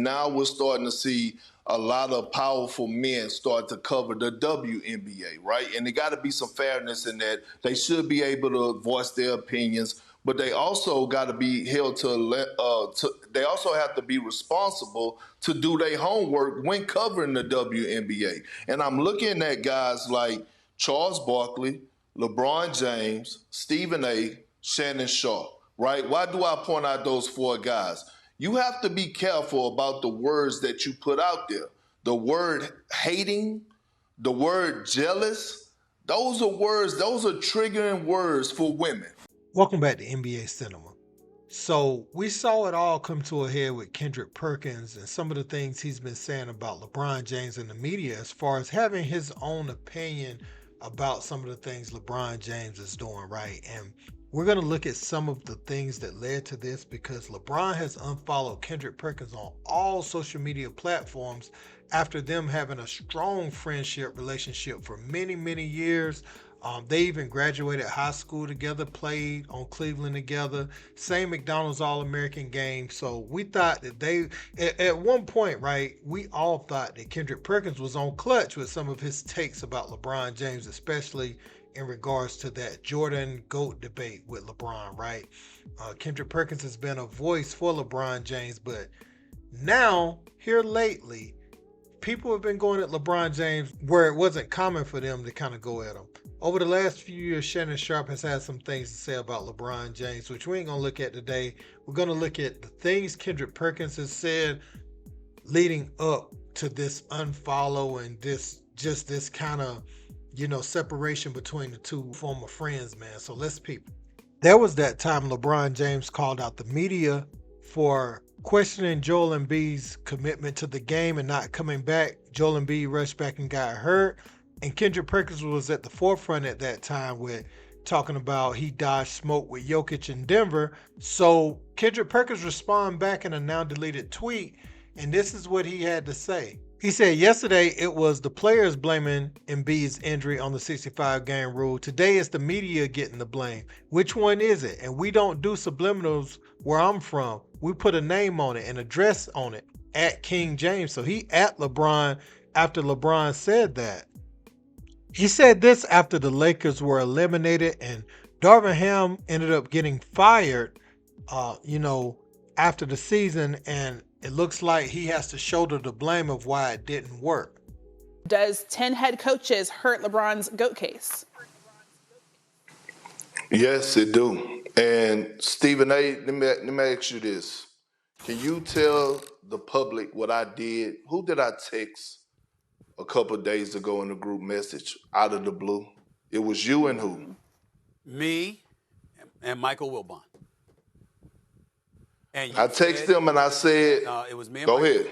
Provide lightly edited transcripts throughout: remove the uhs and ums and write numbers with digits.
And now we're starting to see a lot of powerful men start to cover the WNBA, right? And there got to be some fairness in that. They should be able to voice their opinions, but they also got to be held they also have to be responsible to do their homework when covering the WNBA. And I'm looking at guys like Charles Barkley, LeBron James, Stephen A., Shannon Sharp, right? Why do I point out those four guys? You have to be careful about the words that you put out there. The word hating, the word jealous, those are triggering words for women. Welcome back to NBA Cinema. So we saw it all come to a head with Kendrick Perkins and some of the things he's been saying about LeBron James in the media as far as having his own opinion about some of the things LeBron James is doing, right? And we're going to look at some of the things that led to this because LeBron has unfollowed Kendrick Perkins on all social media platforms after them having a strong friendship relationship for many, many years. They even graduated high school together, played on Cleveland together, same McDonald's All-American game. So we thought that at one point, right, we all thought that Kendrick Perkins was on clutch with some of his takes about LeBron James, especially in regards to that Jordan GOAT debate with LeBron, right? Kendrick Perkins has been a voice for LeBron James, but now, here lately, people have been going at LeBron James where it wasn't common for them to kind of go at him. Over the last few years, Shannon Sharp has had some things to say about LeBron James, which we ain't going to look at today. We're going to look at the things Kendrick Perkins has said leading up to this unfollow and this kind of, separation between the two former friends, man. So let's peep. There was that time LeBron James called out the media for questioning Joel Embiid's commitment to the game and not coming back. Joel Embiid rushed back and got hurt. And Kendrick Perkins was at the forefront at that time with talking about he dodged smoke with Jokic in Denver. So Kendrick Perkins responded back in a now deleted tweet, and this is what he had to say. He said, yesterday it was the players blaming Embiid's injury on the 65-game rule. Today it's the media getting the blame. Which one is it? And we don't do subliminals where I'm from. We put a name on it, an address on it, at King James. So he at LeBron after LeBron said that. He said this after the Lakers were eliminated and Darvin Ham ended up getting fired, after the season, and it looks like he has to shoulder the blame of why it didn't work. Does 10 head coaches hurt LeBron's GOAT case? Yes, it do. And Stephen A., let me ask you this. Can you tell the public what I did? Who did I text a couple of days ago in the group message out of the blue? It was you and who? Me and Michael Wilbon. And I texted him and I said, it was me and go Michael. ahead.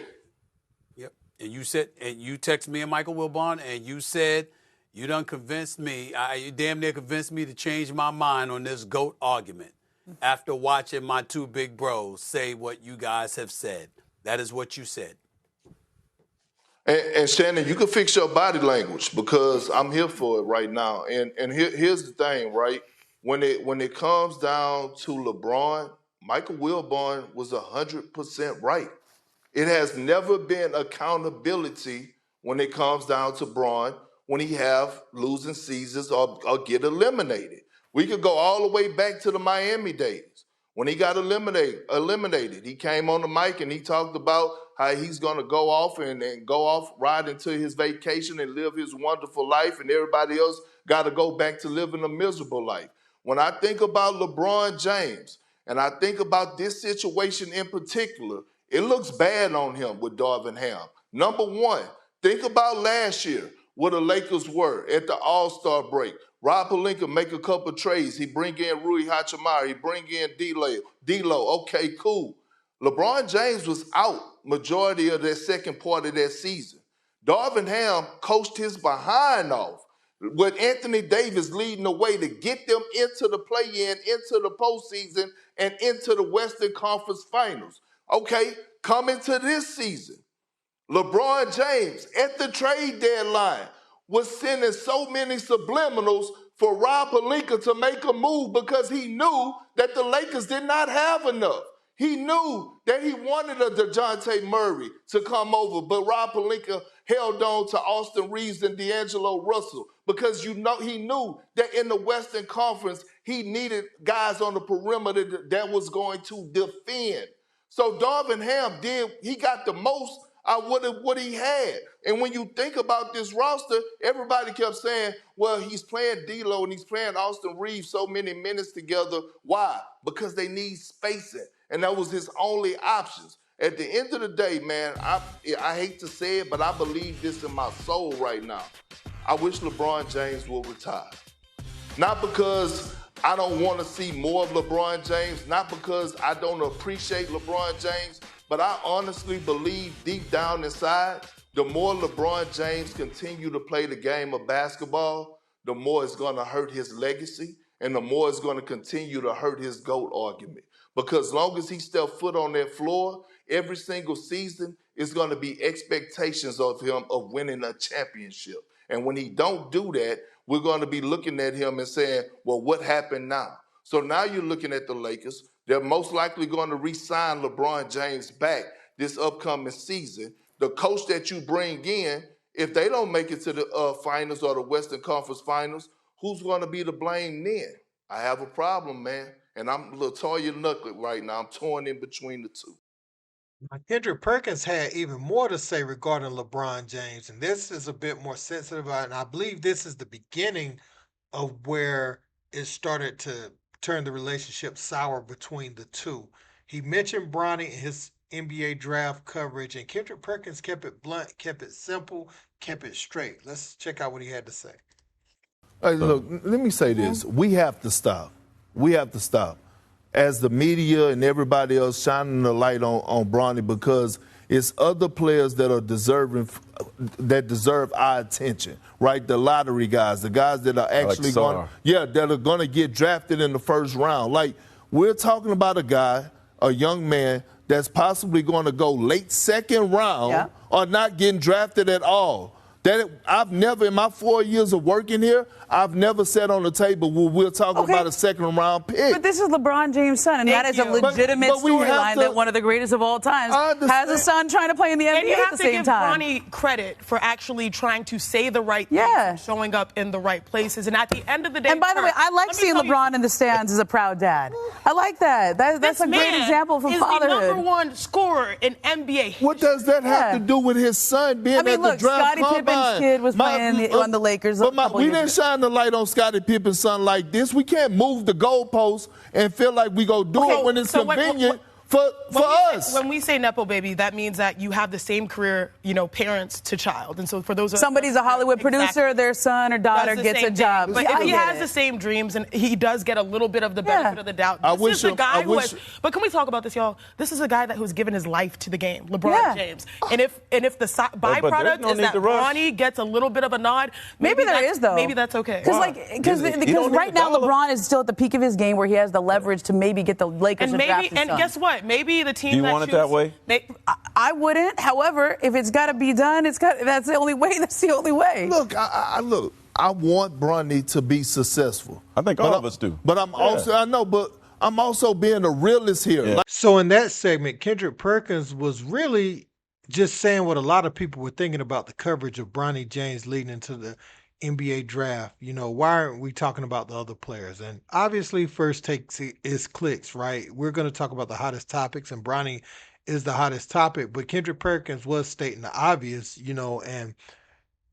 Yep. And you texted me and Michael Wilbon, and you said you done convinced me. You damn near convinced me to change my mind on this GOAT argument after watching my two big bros say what you guys have said. That is what you said. And Shannon, you can fix your body language because I'm here for it right now. And here's the thing, right? When it comes down to LeBron, Michael Wilbon was 100% right. It has never been accountability when it comes down to Bron when he have losing seasons or get eliminated. We could go all the way back to the Miami days when he got eliminated. He came on the mic and he talked about how he's going to go off and go off ride into his vacation and live his wonderful life, and everybody else got to go back to living a miserable life. When I think about LeBron James and I think about this situation in particular, it looks bad on him with Darvin Ham. Number one, think about last year where the Lakers were at the All-Star break. Rob Pelinka make a couple trades. He bring in Rui Hachimura. He bring in D'Lo. Okay, cool. LeBron James was out majority of that second part of that season. Darvin Ham coached his behind off with Anthony Davis leading the way to get them into the play-in, into the postseason, and into the Western Conference Finals. Okay, coming to this season, LeBron James at the trade deadline was sending so many subliminals for Rob Pelinka to make a move because he knew that the Lakers did not have enough. He knew that he wanted a DeJounte Murray to come over, but Rob Pelinka held on to Austin Reeves and D'Angelo Russell because he knew that in the Western Conference, he needed guys on the perimeter that was going to defend. So Darvin Ham he got the most out of what he had. And when you think about this roster, everybody kept saying, well, he's playing D'Lo and he's playing Austin Reeves so many minutes together. Why? Because they need spacing. And that was his only options. At the end of the day, man, I hate to say it, but I believe this in my soul right now. I wish LeBron James will retire. Not because I don't want to see more of LeBron James, not because I don't appreciate LeBron James, but I honestly believe deep down inside, the more LeBron James continue to play the game of basketball, the more it's going to hurt his legacy and the more it's going to continue to hurt his GOAT argument. Because as long as he steps foot on that floor, every single season is going to be expectations of him of winning a championship. And when he don't do that, we're going to be looking at him and saying, well, what happened now? So now you're looking at the Lakers. They're most likely going to re-sign LeBron James back this upcoming season. The coach that you bring in, if they don't make it to the finals or the Western Conference Finals, who's going to be to blame then? I have a problem, man. And I'm a little Toya Knuckle right now. I'm torn in between the two. Kendrick Perkins had even more to say regarding LeBron James, and this is a bit more sensitive, and I believe this is the beginning of where it started to turn the relationship sour between the two. He mentioned Bronny in his NBA draft coverage, and Kendrick Perkins kept it blunt, kept it simple, kept it straight. Let's check out what he had to say. Hey, look, let me say this. We have to stop. We have to stop. As the media and everybody else shining the light on Bronny, because it's other players that are deserve our attention, right? The lottery guys, the guys that are actually that are going to get drafted in the first round. Like, we're talking about a guy, a young man that's possibly going to go late second round or not getting drafted at all. I've never, in my 4 years of working here, I've never sat on the table where we're talking about a second-round pick. But this is LeBron James' son, and that is a legitimate storyline that one of the greatest of all times has a son trying to play in the NBA at the same time. And you have to give Bronny credit for actually trying to say the right things and showing up in the right places. And at the end of the day, and by the way, I like seeing LeBron in the stands as a proud dad. I like that. That's a great example of fatherhood. He's the number one scorer in NBA. What does that have to do with his son being at the draft Scottie combine? Pippin's kid was playing on the Lakers. But we didn't shine the light on Scottie Pippen's son like this. We can't move the goalposts and feel like we go do it when it's convenient for us. When we say Nepo baby, that means that you have the same career, parents to child. And so for those somebody's a Hollywood producer, their son or daughter gets a job. But if he has the same dreams and he does get a little bit of the benefit of the doubt. But can we talk about this, y'all? This is a guy who has given his life to the game, LeBron James. And if the byproduct is that Bronny gets a little bit of a nod, maybe there is, though. Maybe that's okay. Because right now LeBron is still at the peak of his game where he has the leverage to maybe get the Lakers to draft his son. And guess what? Maybe the team you want it that way? I wouldn't. However, if it's got to be done, that's the only way. That's the only way. Look, I want Bronny to be successful. I think all of us do. But I'm also being a realist here. Yeah. So in that segment, Kendrick Perkins was really just saying what a lot of people were thinking about the coverage of Bronny James leading into the NBA draft. Why aren't we talking about the other players? And obviously, first take is clicks, right? We're going to talk about the hottest topics, and Bronny is the hottest topic. But Kendrick Perkins was stating the obvious, and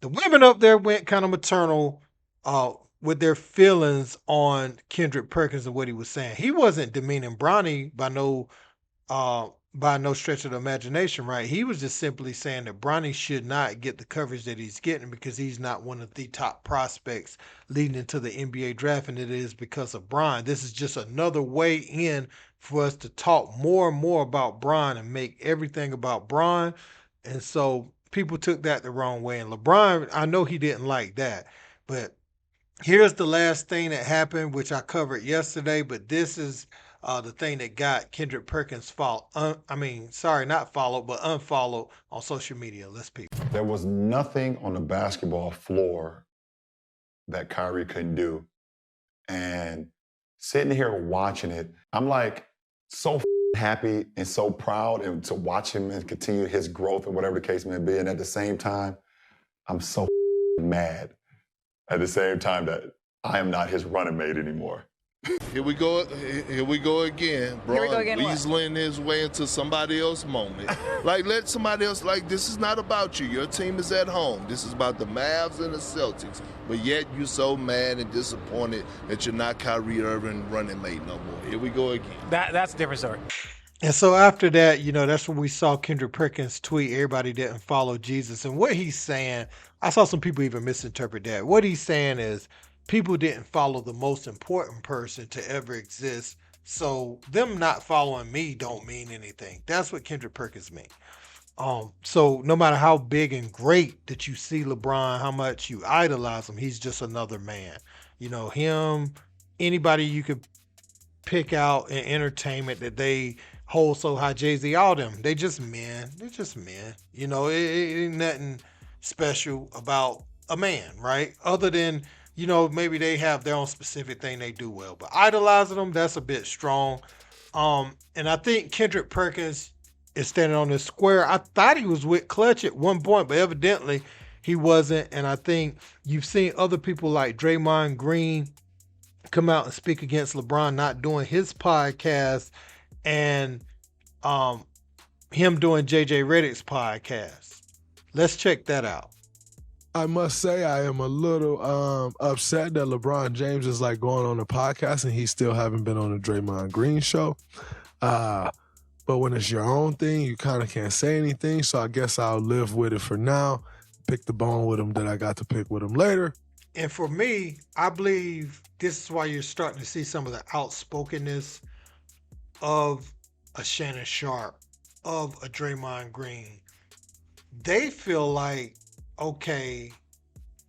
the women up there went kind of maternal with their feelings on Kendrick Perkins and what he was saying. He wasn't demeaning Bronny by no stretch of the imagination, right? He was just simply saying that Bronny should not get the coverage that he's getting because he's not one of the top prospects leading into the NBA draft, and it is because of Bron. This is just another way in for us to talk more and more about Bron and make everything about Bron. And so people took that the wrong way. And LeBron, I know he didn't like that, but here's the last thing that happened, which I covered yesterday, but this is the thing that got Kendrick Perkins unfollowed on social media. Let's peep. There was nothing on the basketball floor that Kyrie couldn't do. And sitting here watching it, I'm like so happy and so proud and to watch him and continue his growth or whatever the case may be. And at the same time, I'm so mad at the same time that I am not his running mate anymore. Here we go again. Bron weaseling his way into somebody else's moment. Like, let somebody else, like, this is not about you. Your team is at home. This is about the Mavs and the Celtics. But yet you're so mad and disappointed that you're not Kyrie Irving running mate no more. Here we go again. That's a different story. And so after that, that's when we saw Kendrick Perkins tweet, everybody didn't follow Jesus. And what he's saying, I saw some people even misinterpret that. What he's saying is, people didn't follow the most important person to ever exist. So them not following me don't mean anything. That's what Kendrick Perkins means. So no matter how big and great that you see LeBron, how much you idolize him, he's just another man. Him, anybody you could pick out in entertainment that they hold so high, Jay-Z, all them, they just men. They're just men. It ain't nothing special about a man, right? Other than maybe they have their own specific thing they do well. But idolizing them, that's a bit strong. And I think Kendrick Perkins is standing on this square. I thought he was with Clutch at one point, but evidently he wasn't. And I think you've seen other people like Draymond Green come out and speak against LeBron not doing his podcast and him doing JJ Redick's podcast. Let's check that out. I must say I am a little upset that LeBron James is like going on a podcast and he still haven't been on the Draymond Green show. But when it's your own thing, you kind of can't say anything. So I guess I'll live with it for now. Pick the bone with him that I got to pick with him later. And for me, I believe this is why you're starting to see some of the outspokenness of a Shannon Sharp, of a Draymond Green. They feel like, okay,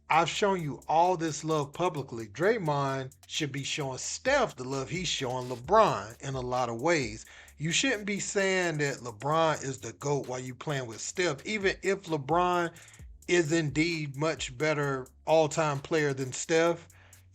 I've shown you all this love publicly. Draymond should be showing Steph the love he's showing LeBron in a lot of ways. You shouldn't be saying that LeBron is the GOAT while you playing with Steph, even if LeBron is indeed much better all-time player than Steph.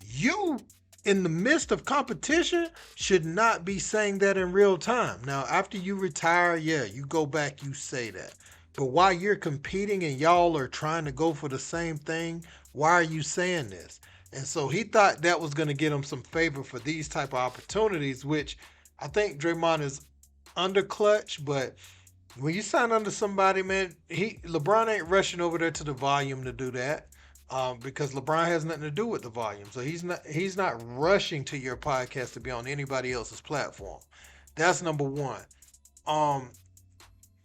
You, in the midst of competition, should not be saying that in real time. Now, after you retire, yeah, you go back, you say that. But while you're competing and y'all are trying to go for the same thing, why are you saying this? And so he thought that was going to get him some favor for these type of opportunities, which I think Draymond is under Clutch. But when you sign under somebody, man, LeBron ain't rushing over there to the volume to do that because LeBron has nothing to do with the volume. So he's not rushing to your podcast to be on anybody else's platform. That's number one.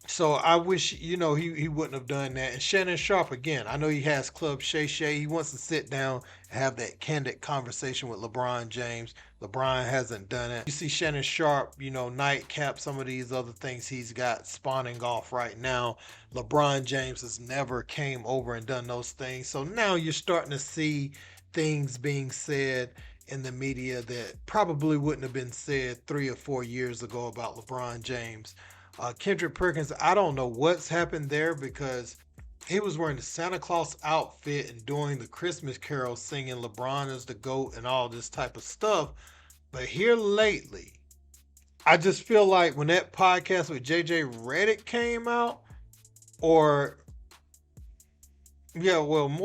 So I wish, he wouldn't have done that. And Shannon Sharp, again, I know he has Club Shay Shay. He wants to sit down and have that candid conversation with LeBron James. LeBron hasn't done it. You see Shannon Sharp, nightcap, some of these other things he's got spawning off right now. LeBron James has never came over and done those things. So now you're starting to see things being said in the media that probably wouldn't have been said 3 or 4 years ago about LeBron James. Kendrick Perkins, I don't know what's happened there because he was wearing the Santa Claus outfit and doing the Christmas carol singing LeBron is the GOAT and all this type of stuff. But here lately, I just feel like when that podcast with JJ Redick came out, more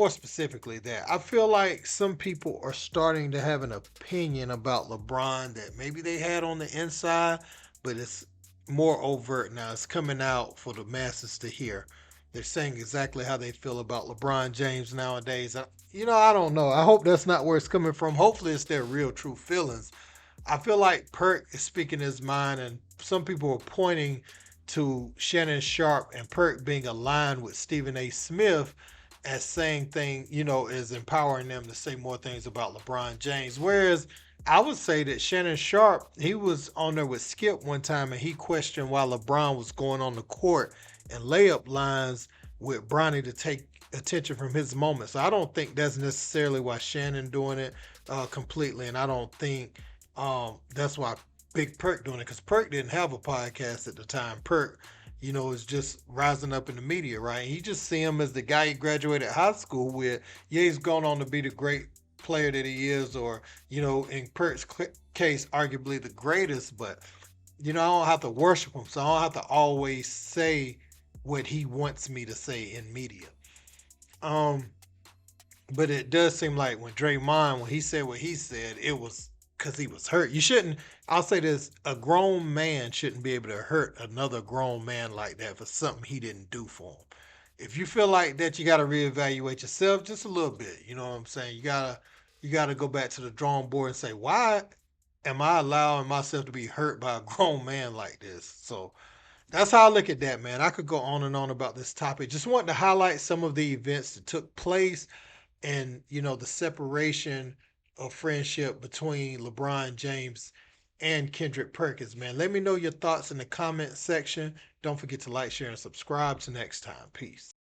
specifically that, I feel like some people are starting to have an opinion about LeBron that maybe they had on the inside, but it's more overt now. It's coming out for the masses to hear. They're saying exactly how they feel about LeBron James nowadays. I don't know. I hope that's not where it's coming from. Hopefully it's their real, true feelings. I feel like Perk is speaking his mind, and some people are pointing to Shannon Sharp and Perk being aligned with Stephen A. Smith as saying is empowering them to say more things about LeBron James. Whereas I would say that Shannon Sharp, he was on there with Skip one time and he questioned why LeBron was going on the court and layup lines with Bronny to take attention from his moment. So I don't think that's necessarily why Shannon doing it completely. And I don't think that's why Big Perk doing it, because Perk didn't have a podcast at the time. Perk, is just rising up in the media, right? He just see him as the guy he graduated high school with. Yeah, he's gone on to be the great player that he is, or in Perk's case, arguably the greatest, but I don't have to worship him, so I don't have to always say what he wants me to say in media. But it does seem like when he said what he said, it was because he was hurt. I'll say this, a grown man shouldn't be able to hurt another grown man like that for something he didn't do for him. If you feel like that, you got to reevaluate yourself just a little bit. You know what I'm saying? You gotta go back to the drawing board and say, why am I allowing myself to be hurt by a grown man like this? So that's how I look at that, man. I could go on and on about this topic. Just wanted to highlight some of the events that took place and, the separation of friendship between LeBron James and Kendrick Perkins, man. Let me know your thoughts in the comment section. Don't forget to like, share, and subscribe. Till next time. Peace.